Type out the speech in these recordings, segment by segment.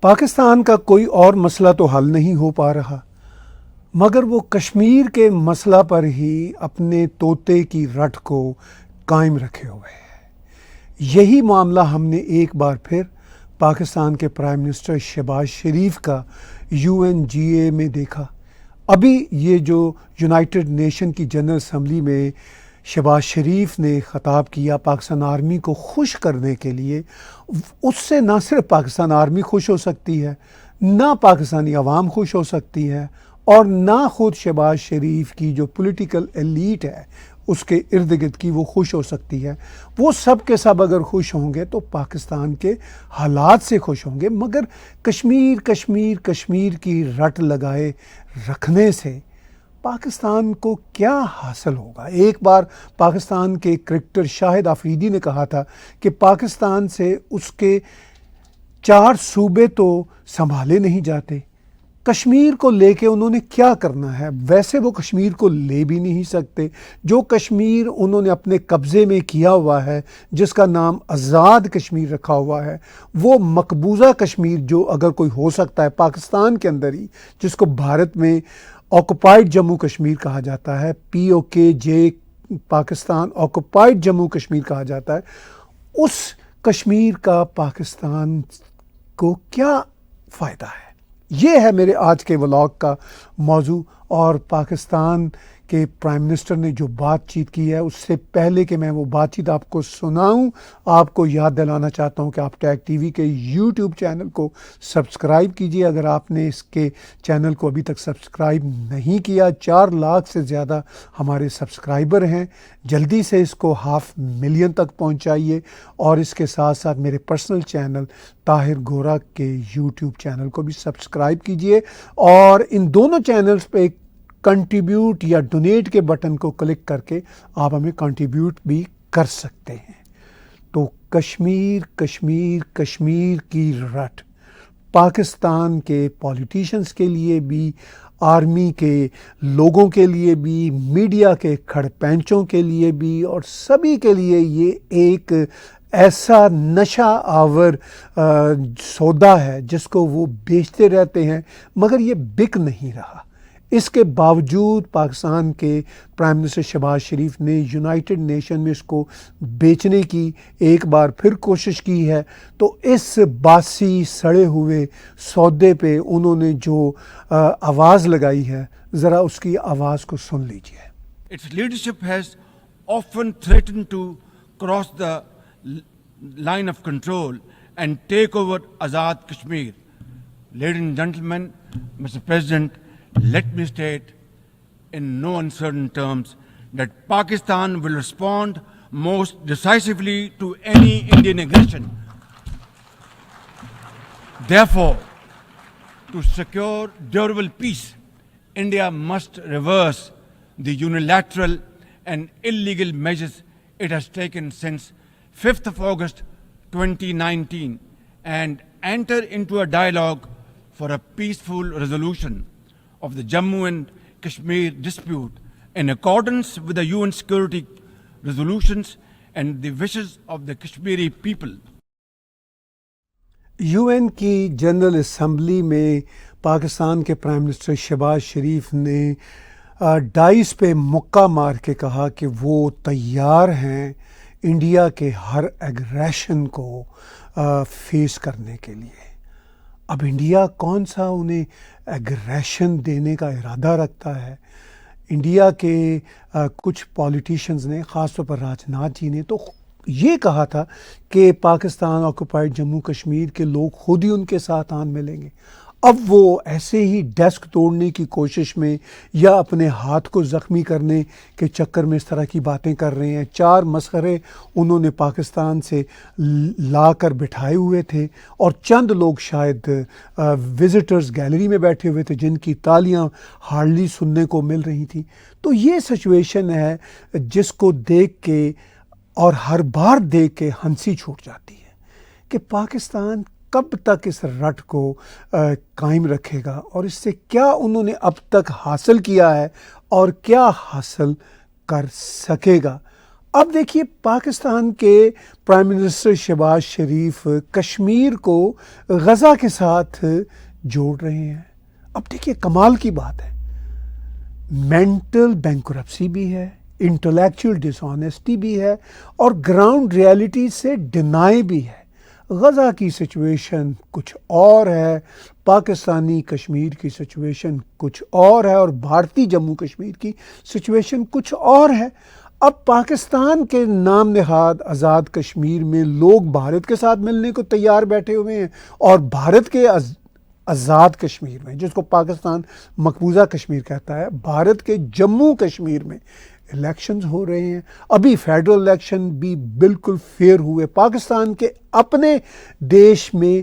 پاکستان کا کوئی اور مسئلہ تو حل نہیں ہو پا رہا، مگر وہ کشمیر کے مسئلہ پر ہی اپنے طوطے کی رٹ کو قائم رکھے ہوئے ہے۔ یہی معاملہ ہم نے ایک بار پھر پاکستان کے پرائم منسٹر شہباز شریف کا UNGA میں دیکھا۔ ابھی یہ جو یونائٹڈ نیشن کی جنرل اسمبلی میں شہباز شریف نے خطاب کیا پاکستان آرمی کو خوش کرنے کے لیے، اس سے نہ صرف پاکستان آرمی خوش ہو سکتی ہے، نہ پاکستانی عوام خوش ہو سکتی ہے، اور نہ خود شہباز شریف کی جو پولیٹیکل ایلیٹ ہے اس کے ارد گرد کی وہ خوش ہو سکتی ہے۔ وہ سب کے سب اگر خوش ہوں گے تو پاکستان کے حالات سے خوش ہوں گے، مگر کشمیر کشمیر کشمیر کی رٹ لگائے رکھنے سے پاکستان کو کیا حاصل ہوگا؟ ایک بار پاکستان کے کرکٹر شاہد آفریدی نے کہا تھا کہ پاکستان سے اس کے 4 صوبے تو سنبھالے نہیں جاتے، کشمیر کو لے کے انہوں نے کیا کرنا ہے؟ ویسے وہ کشمیر کو لے بھی نہیں سکتے۔ جو کشمیر انہوں نے اپنے قبضے میں کیا ہوا ہے، جس کا نام آزاد کشمیر رکھا ہوا ہے، وہ مقبوضہ کشمیر جو اگر کوئی ہو سکتا ہے پاکستان کے اندر ہی، جس کو بھارت میں آکوپائڈ جموں کشمیر کہا جاتا ہے، POKJ پاکستان آکوپائڈ جموں کشمیر کہا جاتا ہے، اس کشمیر کا پاکستان کو کیا فائدہ ہے؟ یہ ہے میرے آج کے ولاگ کا موضوع، اور پاکستان کے پرائم منسٹر نے جو بات چیت کی ہے اس سے پہلے کہ میں وہ بات چیت آپ کو سناؤں، آپ کو یاد دلانا چاہتا ہوں کہ آپ ٹیگ ٹی وی کے YouTube چینل کو سبسکرائب کیجئے۔ اگر آپ نے اس کے چینل کو ابھی تک سبسکرائب نہیں کیا، 4 لاکھ سے زیادہ ہمارے سبسکرائبر ہیں، جلدی سے اس کو 500,000 تک پہنچائیے، اور اس کے ساتھ ساتھ میرے پرسنل چینل طاہر گورا کے YouTube چینل کو بھی سبسکرائب کیجئے، اور ان دونوں چینلز پہ کنٹریبیوٹ یا ڈونیٹ کے بٹن کو کلک کر کے آپ ہمیں کنٹریبیوٹ بھی کر سکتے ہیں۔ تو کشمیر کشمیر کشمیر کی رٹ پاکستان کے پولیٹیشنز کے لیے بھی، آرمی کے لوگوں کے لیے بھی، میڈیا کے کھڑ پینچوں کے لیے بھی، اور سبھی کے لیے یہ ایک ایسا نشہ آور سودا ہے جس کو وہ بیچتے رہتے ہیں، مگر یہ بک نہیں رہا۔ اس کے باوجود پاکستان کے پرائم منسٹر شہباز شریف نے یونائٹڈ نیشن میں اس کو بیچنے کی ایک بار پھر کوشش کی ہے۔ تو اس باسی سڑے ہوئے سودے پہ انہوں نے جو آواز لگائی ہے، ذرا اس کی آواز کو سن لیجیے۔ Its leadership has often threatened to cross the line of control and take over Azad Kashmir. Ladies and gentlemen, Mr. President, let me state in no uncertain terms that Pakistan will respond most decisively to any Indian aggression. Therefore, to secure durable peace, India must reverse the unilateral and illegal measures it has taken since 5th of August 2019 and enter into a dialogue for a peaceful resolution of the Jammu and Kashmir dispute in accordance with the UN security resolutions and the wishes of the Kashmiri people. UN کی general assembly میں پاکستان کے prime minister Shahbaz شریف نے dice پہ مکہ مار کے کہا کہ وہ تیار ہیں انڈیا کے ہر ایگریشن کو فیس کرنے کے لیے۔ اب انڈیا کون سا انہیں ایگریشن دینے کا ارادہ رکھتا ہے؟ انڈیا کے کچھ پولیٹیشنز نے، خاص طور پر راجناتھ جی نے تو یہ کہا تھا کہ پاکستان آکوپائڈ جموں کشمیر کے لوگ خود ہی ان کے ساتھ آن ملیں گے۔ اب وہ ایسے ہی ڈیسک توڑنے کی کوشش میں یا اپنے ہاتھ کو زخمی کرنے کے چکر میں اس طرح کی باتیں کر رہے ہیں۔ 4 مسخرے انہوں نے پاکستان سے لا کر بٹھائے ہوئے تھے، اور چند لوگ شاید وزٹرز گیلری میں بیٹھے ہوئے تھے جن کی تالیاں ہارڈلی سننے کو مل رہی تھیں۔ تو یہ سچویشن ہے جس کو دیکھ کے اور ہر بار دیکھ کے ہنسی چھوٹ جاتی ہے کہ پاکستان کب تک اس رٹ کو قائم رکھے گا، اور اس سے کیا انہوں نے اب تک حاصل کیا ہے اور کیا حاصل کر سکے گا۔ اب دیکھیے پاکستان کے پرائم منسٹر شہباز شریف کشمیر کو غزہ کے ساتھ جوڑ رہے ہیں. اب دیکھیے کمال کی بات ہے، مینٹل بینکرپسی بھی ہے، انٹلیکچوئل ڈس آنیسٹی بھی ہے، اور گراؤنڈ ریالٹی سے ڈینائی بھی ہے. غزہ کی سچویشن کچھ اور ہے، پاکستانی کشمیر کی سچویشن کچھ اور ہے، اور بھارتی جموں کشمیر کی سچویشن کچھ اور ہے. اب پاکستان کے نام نہاد آزاد کشمیر میں لوگ بھارت کے ساتھ ملنے کو تیار بیٹھے ہوئے ہیں، اور بھارت کے آزاد کشمیر میں، جس کو پاکستان مقبوضہ کشمیر کہتا ہے، بھارت کے جموں کشمیر میں الیکشنز ہو رہے ہیں. ابھی فیڈرل الیکشن بھی بالکل فیئر ہوئے. پاکستان کے اپنے دیش میں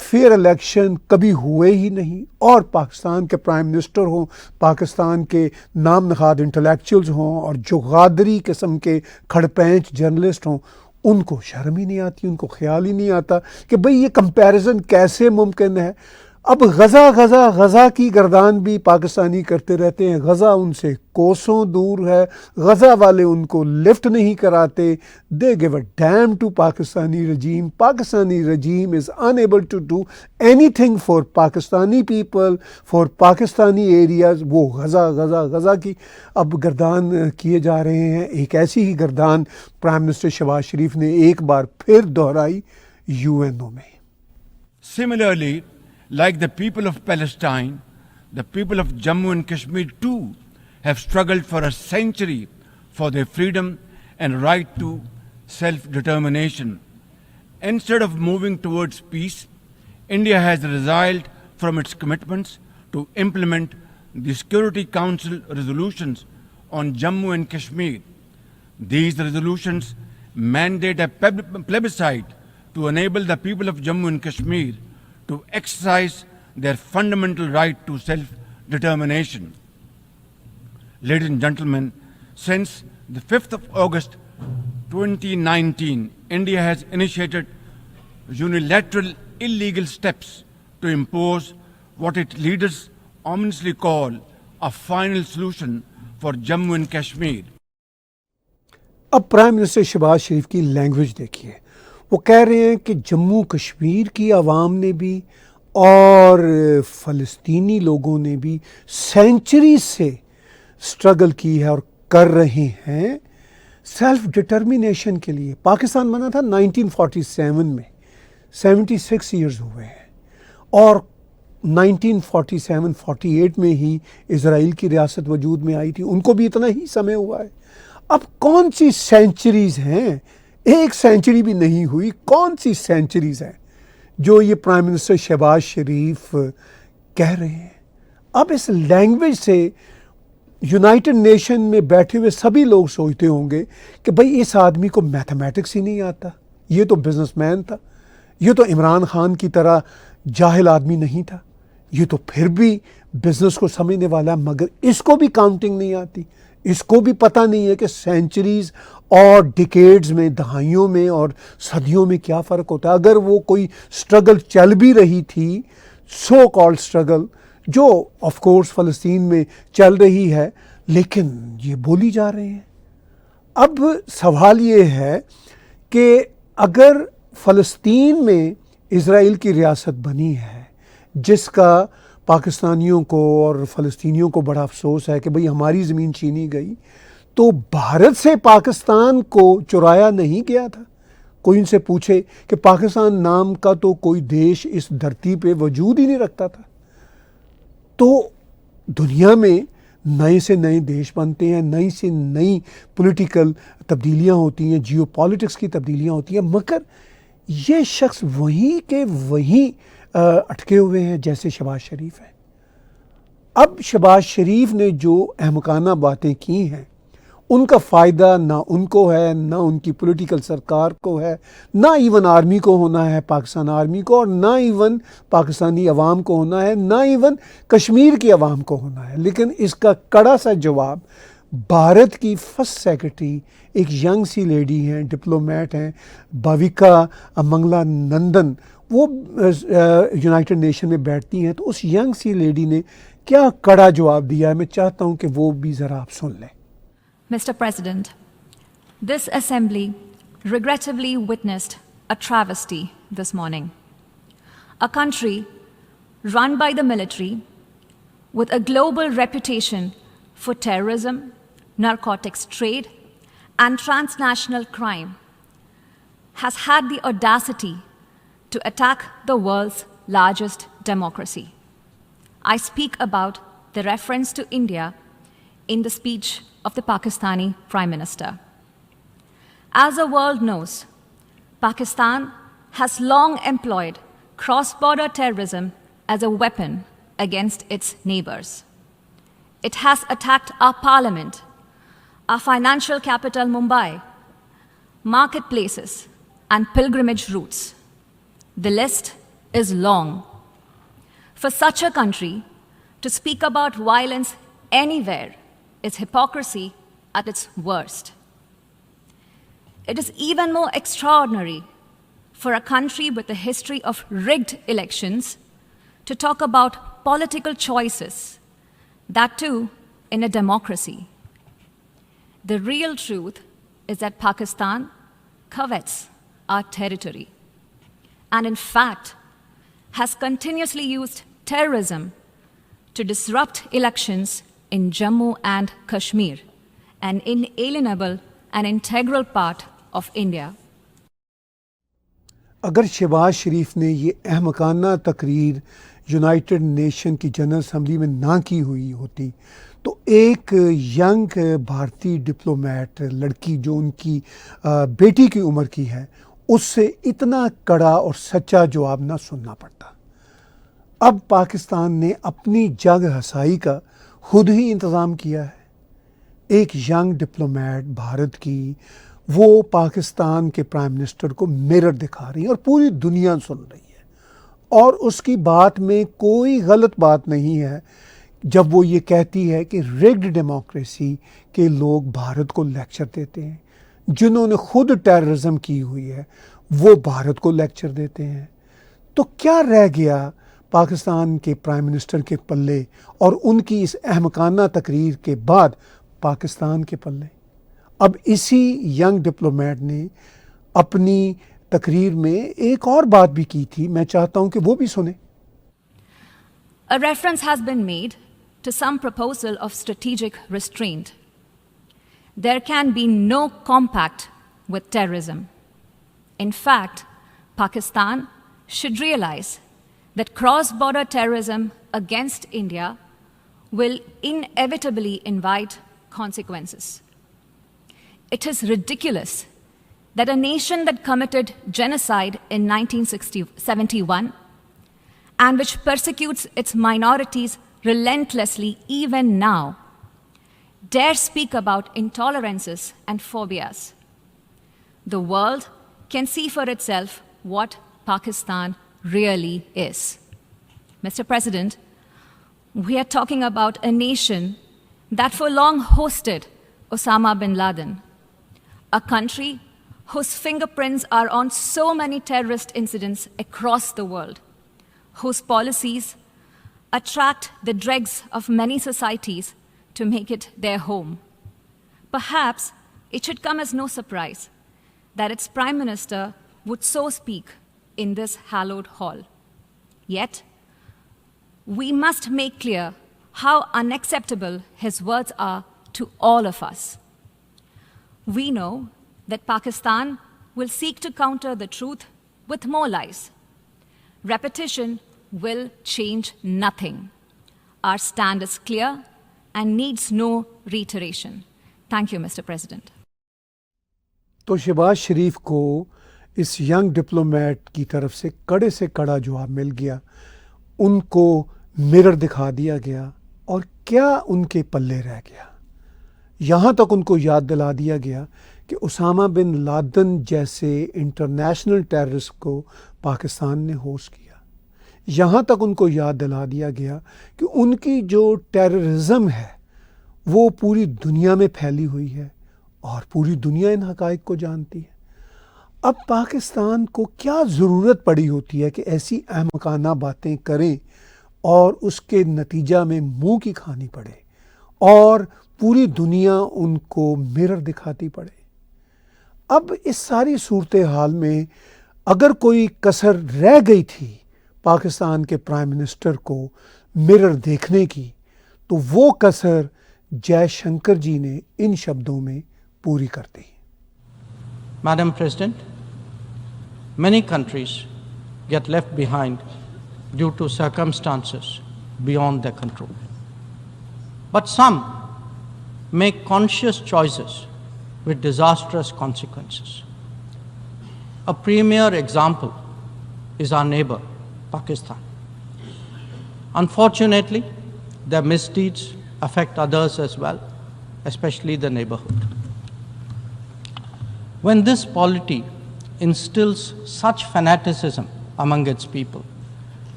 فیئر الیکشن کبھی ہوئے ہی نہیں، اور پاکستان کے پرائم منسٹر ہوں، پاکستان کے نام نہاد انٹلیکچوئلز ہوں، اور جو غادری قسم کے کھڑپینچ جرنلسٹ ہوں، ان کو شرم ہی نہیں آتی، ان کو خیال ہی نہیں آتا کہ بھئی یہ کمپیریزن کیسے ممکن ہے. اب غزہ غزہ غزہ کی گردان بھی پاکستانی کرتے رہتے ہیں. غزہ ان سے کوسوں دور ہے، غزہ والے ان کو لفٹ نہیں کراتے. They gave a damn to Pakistani regime. Pakistani regime is unable to do anything for Pakistani people, for Pakistani areas. وہ غزہ غزہ غزہ کی اب گردان کیے جا رہے ہیں. ایک ایسی ہی گردان پرائم منسٹر شہباز شریف نے ایک بار پھر دہرائی UN میں. Similarly, like the people of Palestine, the people of Jammu and Kashmir too have struggled for a century for their freedom and right to self-determination. Instead of moving towards peace, India has resiled from its commitments to implement the Security Council resolutions on Jammu and Kashmir. These resolutions mandate a plebiscite to enable the people of Jammu and Kashmir to exercise their fundamental right to self-determination. Ladies and gentlemen, since the 5th of August 2019, India has initiated unilateral illegal steps to impose what its leaders ominously call a final solution for Jammu and Kashmir. اب prime minister Shahbaz شریف کی language دیکھیے. وہ کہہ رہے ہیں کہ جموں کشمیر کی عوام نے بھی اور فلسطینی لوگوں نے بھی سینچری سے سٹرگل کی ہے اور کر رہے ہیں سیلف ڈٹرمینیشن کے لیے. پاکستان بنا تھا 1947 میں، 76 ایئرز ہوئے ہیں، اور 1947-48 میں ہی اسرائیل کی ریاست وجود میں آئی تھی. ان کو بھی اتنا ہی سمے ہوا ہے. اب کون سی سینچریز ہیں؟ ایک سینچری بھی نہیں ہوئی. کون سی سینچریز ہیں جو یہ پرائم منسٹر شہباز شریف کہہ رہے ہیں؟ اب اس لینگویج سے یونائٹڈ نیشن میں بیٹھے ہوئے سبھی لوگ سوچتے ہوں گے کہ بھئی اس آدمی کو میتھمیٹکس ہی نہیں آتا، یہ تو بزنس مین تھا، یہ تو عمران خان کی طرح جاہل آدمی نہیں تھا، یہ تو پھر بھی بزنس کو سمجھنے والا، مگر اس کو بھی کاؤنٹنگ نہیں آتی، اس کو بھی پتہ نہیں ہے کہ سینچریز اور ڈیکیڈز میں، دہائیوں میں اور صدیوں میں کیا فرق ہوتا ہے. اگر وہ کوئی سٹرگل چل بھی رہی تھی، سو کالڈ سٹرگل، جو آف کورس فلسطین میں چل رہی ہے، لیکن یہ بولی جا رہے ہیں. اب سوال یہ ہے کہ اگر فلسطین میں اسرائیل کی ریاست بنی ہے، جس کا پاکستانیوں کو اور فلسطینیوں کو بڑا افسوس ہے کہ بھئی ہماری زمین چھینی گئی، تو بھارت سے پاکستان کو چرایا نہیں گیا تھا. کوئی ان سے پوچھے کہ پاکستان نام کا تو کوئی دیش اس دھرتی پہ وجود ہی نہیں رکھتا تھا. تو دنیا میں نئے سے نئے دیش بنتے ہیں، نئی سے نئی پولیٹیکل تبدیلیاں ہوتی ہیں، جیو پالیٹکس کی تبدیلیاں ہوتی ہیں، مگر یہ شخص وہیں کے وہیں اٹکے ہوئے ہیں جیسے شہباز شریف ہے. اب شہباز شریف نے جو احمقانہ باتیں کی ہیں، ان کا فائدہ نہ ان کو ہے، نہ ان کی پولیٹیکل سرکار کو ہے، نہ ایون آرمی کو ہونا ہے، پاکستان آرمی کو، اور نہ ایون پاکستانی عوام کو ہونا ہے، نہ ایون کشمیر کی عوام کو ہونا ہے. لیکن اس کا کڑا سا جواب بھارت کی فرسٹ سیکرٹری، ایک ینگ سی لیڈی ہیں، ڈپلومیٹ ہیں، بھاویکا منگلا نندن، وہ یونائٹڈ نیشن میں بیٹھتی ہیں. تو اس ینگ سی لیڈی نے کیا کڑا جواب دیا ہے، میں چاہتا ہوں کہ وہ بھی ذرا آپ سن لیں. Mr. President, This assembly regrettably witnessed a travesty this morning. A country run by the military with a global reputation for terrorism, narcotics trade, and transnational crime has had the audacity to attack the world's largest democracy. I speak about the reference to India in the speech of the Pakistani Prime Minister. As the world knows, Pakistan has long employed cross-border terrorism as a weapon against its neighbors. It has attacked our parliament, our financial capital Mumbai, marketplaces, and pilgrimage routes. The list is long. For such a country to speak about violence anywhere is hypocrisy at its worst. It is even more extraordinary for a country with a history of rigged elections to talk about political choices, that too in a democracy. The real truth is that Pakistan covets our territory and, in fact, has continuously used terrorism to disrupt elections in Jammu and Kashmir, an inalienable and integral part of India. اگر شہباز شریف نے یہ احمقانہ تقریر United nation کی general assembly میں نہ کی ہوئی ہوتی تو ایک ینگ بھارتی ڈپلومیٹ لڑکی جو ان کی بیٹی کی عمر کی ہے اس سے اتنا کڑا اور سچا جواب نہ سننا پڑتا. اب پاکستان نے اپنی جگ ہسائی کا خود ہی انتظام کیا ہے. ایک ینگ ڈپلومیٹ بھارت کی وہ پاکستان کے پرائم منسٹر کو میرر دکھا رہی ہے اور پوری دنیا سن رہی ہے اور اس کی بات میں کوئی غلط بات نہیں ہے جب وہ یہ کہتی ہے کہ ریگڈ ڈیموکریسی کے لوگ بھارت کو لیکچر دیتے ہیں. جنہوں نے خود ٹیررزم کی ہوئی ہے وہ بھارت کو لیکچر دیتے ہیں. تو کیا رہ گیا پاکستان کے پرائم منسٹر کے پلے اور ان کی اس احمقانہ تقریر کے بعد پاکستان کے پلے؟ اب اسی ینگ ڈپلومیٹ نے اپنی تقریر میں ایک اور بات بھی کی تھی، میں چاہتا ہوں کہ وہ بھی سنیں. A reference has been made to some proposal of strategic restraint. There can be no compact with terrorism. In fact, Pakistan should realize that cross-border terrorism against India will inevitably invite consequences. It is ridiculous that a nation that committed genocide in 1971 and which persecutes its minorities relentlessly even now dare speak about intolerances and phobias. The world can see for itself what Pakistan really is. Mr. President, we are talking about a nation that for long hosted Osama bin Laden, a country whose fingerprints are on so many terrorist incidents across the world, whose policies attract the dregs of many societies to make it their home. Perhaps it should come as no surprise that its Prime Minister would so speak in this hallowed hall. Yet, we must make clear how unacceptable his words are to all of us. We know that Pakistan will seek to counter the truth with more lies. Repetition will change nothing. Our stand is clear and needs no reiteration. Thank you, Mr. President. تو شہباز شریف کو اس young diplomat کی طرف سے کڑے سے کڑا جواب مل گیا، ان کو مرر دکھا دیا گیا اور کیا ان کے پلے رہ گیا. یہاں تک ان کو یاد دلا دیا گیا کہ اسامہ بن لادن جیسے انٹرنیشنل ٹیررسٹ کو پاکستان نے ہوسٹ کیا. یہاں تک ان کو یاد دلا دیا گیا کہ ان کی جو ٹیررزم ہے وہ پوری دنیا میں پھیلی ہوئی ہے اور پوری دنیا ان حقائق کو جانتی ہے. اب پاکستان کو کیا ضرورت پڑی ہوتی ہے کہ ایسی احمقانہ باتیں کریں اور اس کے نتیجہ میں منہ کی کھانی پڑے اور پوری دنیا ان کو مرر دکھاتی پڑے. اب اس ساری صورتحال میں اگر کوئی کسر رہ گئی تھی پاکستان کے پرائم منسٹر کو مرر دیکھنے کی، تو وہ کسر جے شنکر جی نے ان شبدوں میں پوری کر دی۔ Madam President, many countries get left behind due to circumstances beyond their control. But some make conscious choices with disastrous consequences. A premier example is our neighbor, Pakistan. Unfortunately, their misdeeds affect others as well, especially the neighborhood. When this polity instills such fanaticism among its people,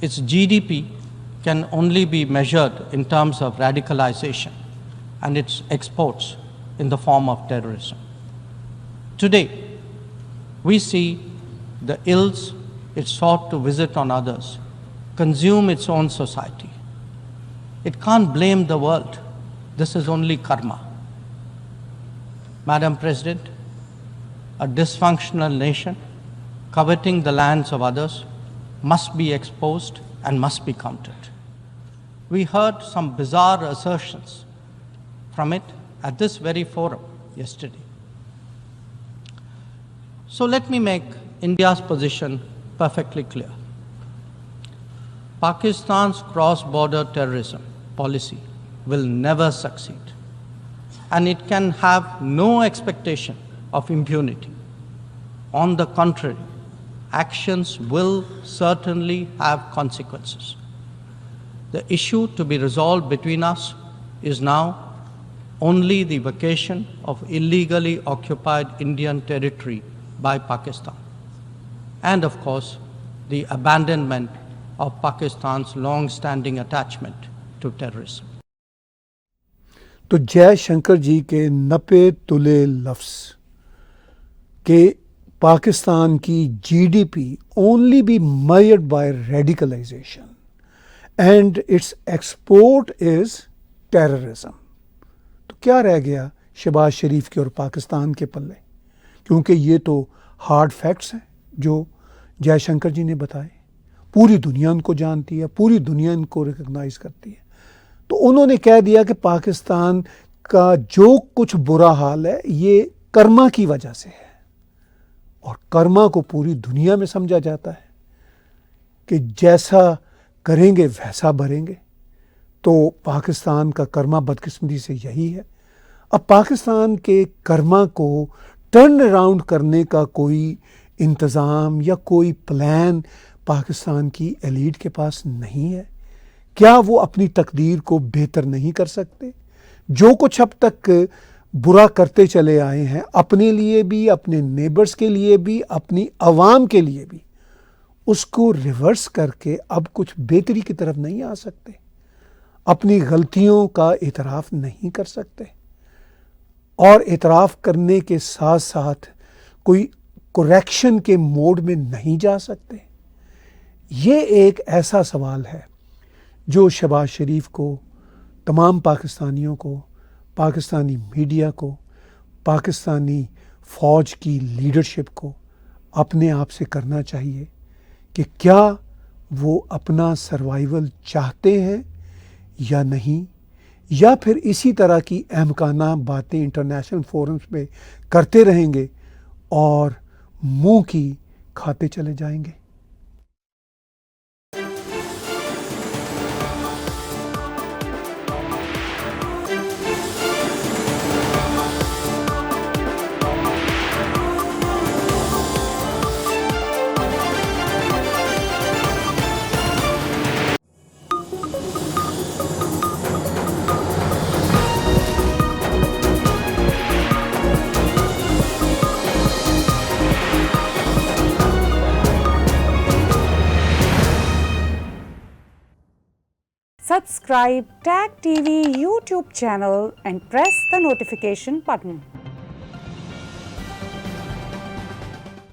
its GDP can only be measured in terms of radicalization and its exports in the form of terrorism. Today, we see the ills it sought to visit on others consume its own society. It can't blame the world. This is only karma. Madam President, a dysfunctional nation coveting the lands of others must be exposed and must be countered. We heard some bizarre assertions from it at this very forum yesterday. So let me make India's position perfectly clear. Pakistan's cross-border terrorism policy will never succeed, and it can have no expectation of impunity. On the contrary, actions will certainly have consequences. The issue to be resolved between us is now only the vacation of illegally occupied Indian territory by Pakistan, and of course, the abandonment of Pakistan's long-standing attachment to terrorism. تو جے شنکر جی کے نپے تلے لفظ کہ پاکستان کی G D P only be marred by radicalization and its export is terrorism, تو کیا رہ گیا شہباز شریف کے اور پاکستان کے پلے؟ کیونکہ یہ تو ہارڈ فیکٹس ہیں جو جے شنکر جی نے بتائے، پوری دنیا ان کو جانتی ہے، پوری دنیا ان کو ریکگنائز کرتی ہے۔ تو انہوں نے کہہ دیا کہ پاکستان کا جو کچھ برا حال ہے یہ کرما کی وجہ سے ہے، اور کرما کو پوری دنیا میں سمجھا جاتا ہے کہ جیسا کریں گے ویسا بھریں گے۔ تو پاکستان کا کرما بدقسمتی سے یہی ہے۔ اب پاکستان کے کرما کو ٹرن اراؤنڈ کرنے کا کوئی انتظام یا کوئی پلان پاکستان کی ایلیٹ کے پاس نہیں ہے۔ کیا وہ اپنی تقدیر کو بہتر نہیں کر سکتے؟ جو کچھ اب تک برا کرتے چلے آئے ہیں، اپنے لیے بھی، اپنے نیبرز کے لیے بھی، اپنی عوام کے لیے بھی، اس کو ریورس کر کے اب کچھ بہتری کی طرف نہیں آ سکتے، اپنی غلطیوں کا اعتراف نہیں کر سکتے، اور اعتراف کرنے کے ساتھ ساتھ کوئی کریکشن کے موڈ میں نہیں جا سکتے۔ یہ ایک ایسا سوال ہے جو شہباز شریف کو، تمام پاکستانیوں کو، پاکستانی میڈیا کو، پاکستانی فوج کی لیڈرشپ کو اپنے آپ سے کرنا چاہیے کہ کیا وہ اپنا سروائیول چاہتے ہیں یا نہیں، یا پھر اسی طرح کی احمقانہ باتیں انٹرنیشنل فورمز پہ کرتے رہیں گے اور منہ کی کھاتے چلے جائیں گے۔ Subscribe Tag TV YouTube channel and press the notification button.